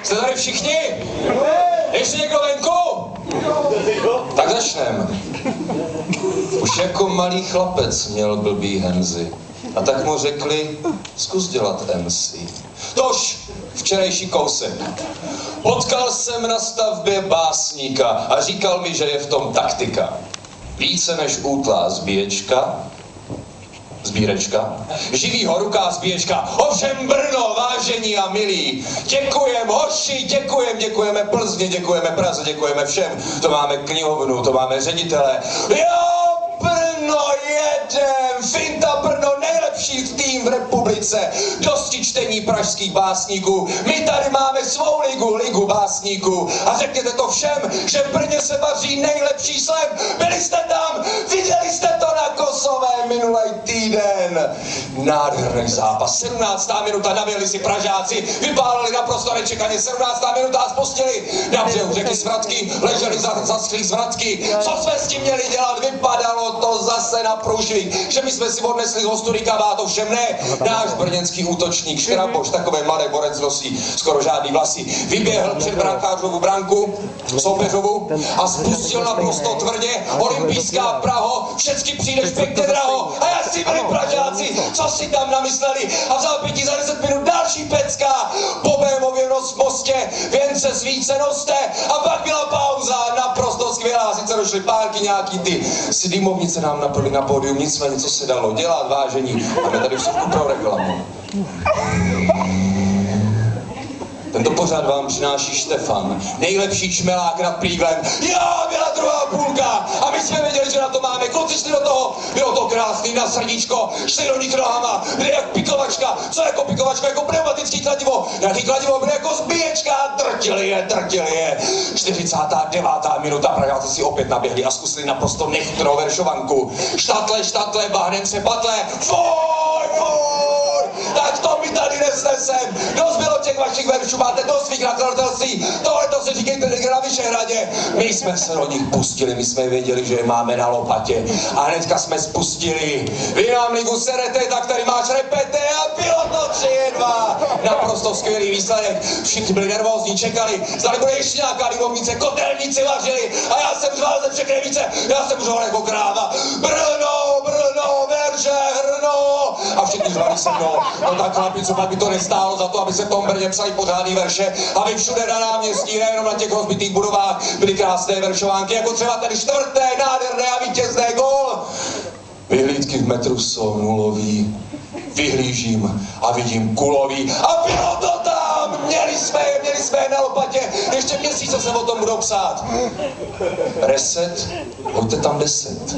Jste tady všichni? Ještě někdo venku? Tak začneme. Už jako malý chlapec měl blbý hemzy. A tak mu řekli, zkus dělat MC. Tož, včerejší kousek. Potkal jsem na stavbě básníka a říkal mi, že je v tom taktika. Více než útlá sbírečka, živý horuká sbírečka, ovšem Brno, vážení a milí, děkujem hoši, děkujeme Plzni, děkujeme Praze, děkujeme všem, to máme knihovnu, to máme ředitele, jo, Brno jedem, Finta Brno, nejlepší tým v republice, dosti čtení pražských básníků, my tady máme svou ligu básníků a řekněte to všem, že v Brně se vaří nejlepší slam, byli jste tam, viděli jste to na Kosové minulý týden, nádherný zápas, 17. minuta, naběhli si Pražáci, vypálili naprosto nečekaně, 17. minuta a spustili na břehu řeky Svratky, leželi zaschlý zvratky, co jsme s tím měli dělat, vypadalo to zase na průšvih, že my jsme si odnesli hostu Rikava, to všem ne, náš brněnský útočník Škraboš, takový mladý borec nosí skoro žádný vlasy, vyběhl před brankářovu branku, soupeřovu a spustil naprosto tvrdě, olympijská Praho, všecky přijdeš pěkně draho a já si byli Pražáci, co si tam namysleli a vzal 5 za 10 minut další pecka, po Bémově mostě, věnce svíce noste a pak byla pauza, naprosto skvělá, sice došly párky nějaký ty dymovnice nám napadly na pódium, nicméně co se dalo dělat, vážení, máme tady vstupku pro reklamu. Tento pořad vám přináší Štefan, nejlepší čmelák nad Prýglem. Já, byla druhá půlka a my jsme věděli, že na to máme. Kluci šli do toho, bylo to krásný na srdíčko, šli do nich nohama, byli jak pikovačka. Co jako pikovačka? Jako pneumatický kladivo. Nějaký kladivo byly jako zbíječka, drtili je. 49. minuta, Pražáci si opět naběhli a zkusili naprosto nechtrou veršovanku. Štatle, bahnence, patle, fuj, tak to my tady nesnesem. Dost bylo těch vašich veršů, máte dost svých nakladatelství. Tohle to si říkejte někde na Vyšehradě. My jsme se do nich pustili, my jsme věděli, že je máme na lopatě. A hnedka jsme spustili. Vy nám ligu serete, tak tady máš repete a bylo to 3-2. Naprosto skvělý výsledek. Všichni byli nervózní, čekali. Zdali bude ještě nějaká ligovnice, kotelníci vařili. A já jsem řval ze všechny více. Já jsem řval jako kráva. Brno, verže, hrno. A všichni řvali se mnou. No tak chlapi, co by to nestálo za to, aby se v tom Brně psali pořádný verše, aby všude na náměstí, nejenom na těch rozbitých budovách, byly krásné veršovánky, jako třeba tady 4. nádherné a vítězné gól. Vyhlídky v metru jsou nulový, vyhlížím a vidím kulový a bylo to tam, měli jsme na lopatě, ještě měsíce se o tom budou psát. Reset, hoďte tam 10.